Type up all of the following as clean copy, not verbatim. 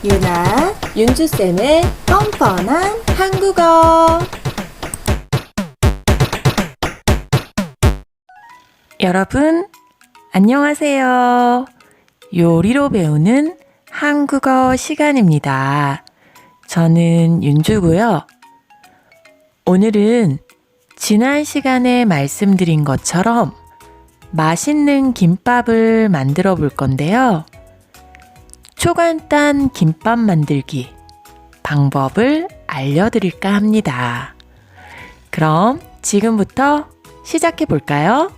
유나, 윤주쌤의 뻔뻔한 한국어. 여러분, 안녕하세요. 요리로 배우는 한국어 시간입니다. 저는 윤주고요. 오늘은 지난 시간에 말씀드린 것처럼 맛있는 김밥을 만들어 볼 건데요. 초간단 김밥 만들기 방법을 알려드릴까 합니다. 그럼 지금부터 시작해 볼까요?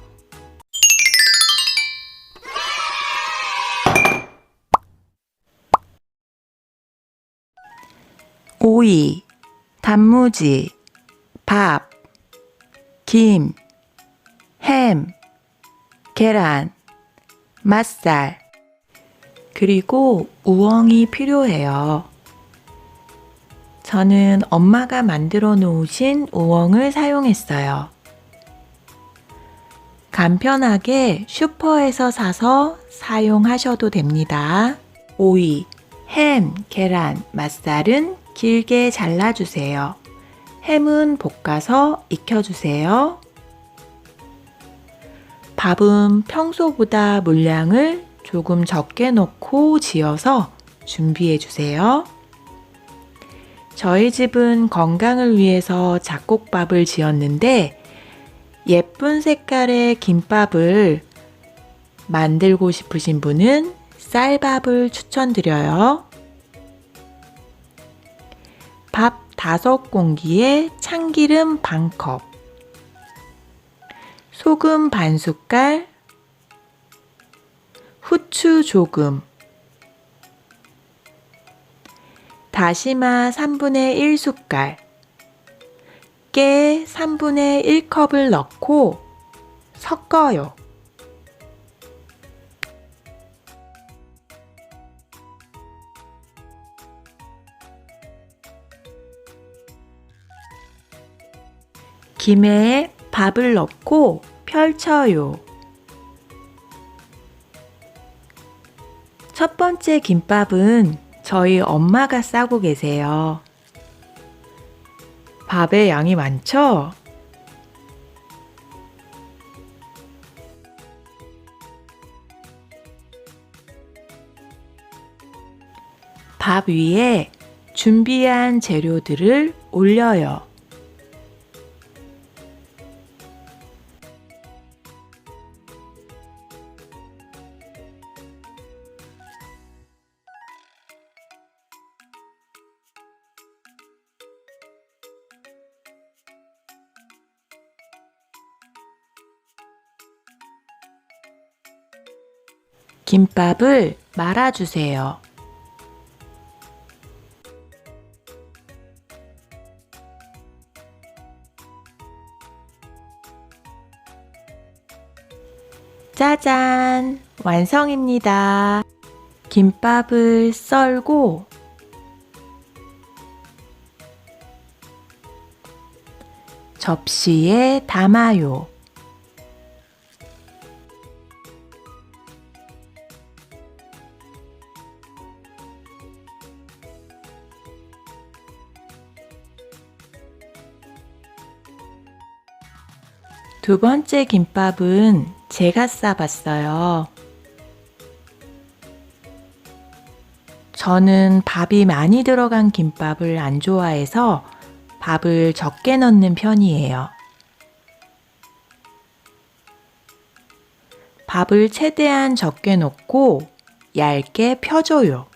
오이, 단무지, 밥, 김, 햄, 계란, 맛살, 그리고 우엉이 필요해요. 저는 엄마가 만들어 놓으신 우엉을 사용했어요. 간편하게 슈퍼에서 사서 사용하셔도 됩니다. 오이, 햄, 계란, 맛살은 길게 잘라주세요. 햄은 볶아서 익혀주세요. 밥은 평소보다 물량을 조금 적게 넣고 지어서 준비해 주세요. 저희 집은 건강을 위해서 잡곡밥을 지었는데 예쁜 색깔의 김밥을 만들고 싶으신 분은 쌀밥을 추천드려요. 밥 5공기에 참기름 반컵, 소금 반숟갈, 후추 조금, 다시마 3분의 1숟갈, 깨 3분의 1컵을 넣고 섞어요. 김에 밥을 넣고 펼쳐요. 첫 번째 김밥은 저희 엄마가 싸고 계세요. 밥의 양이 많죠? 밥 위에 준비한 재료들을 올려요. 김밥을 말아주세요. 짜잔! 완성입니다. 김밥을 썰고 접시에 담아요. 두 번째 김밥은 제가 싸봤어요. 저는 밥이 많이 들어간 김밥을 안 좋아해서 밥을 적게 넣는 편이에요. 밥을 최대한 적게 넣고 얇게 펴줘요.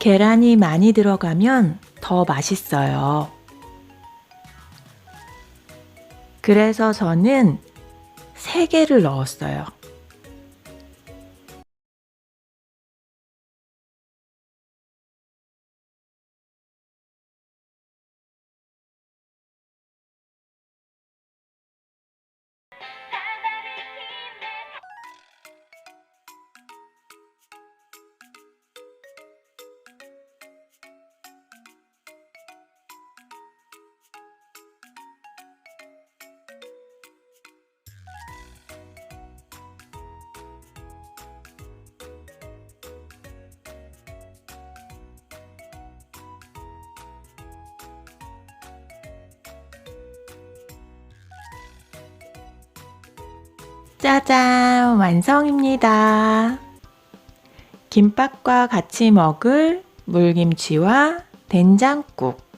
계란이 많이 들어가면 더 맛있어요. 그래서 저는 3개를 넣었어요. 짜잔! 완성입니다. 김밥과 같이 먹을 물김치와 된장국.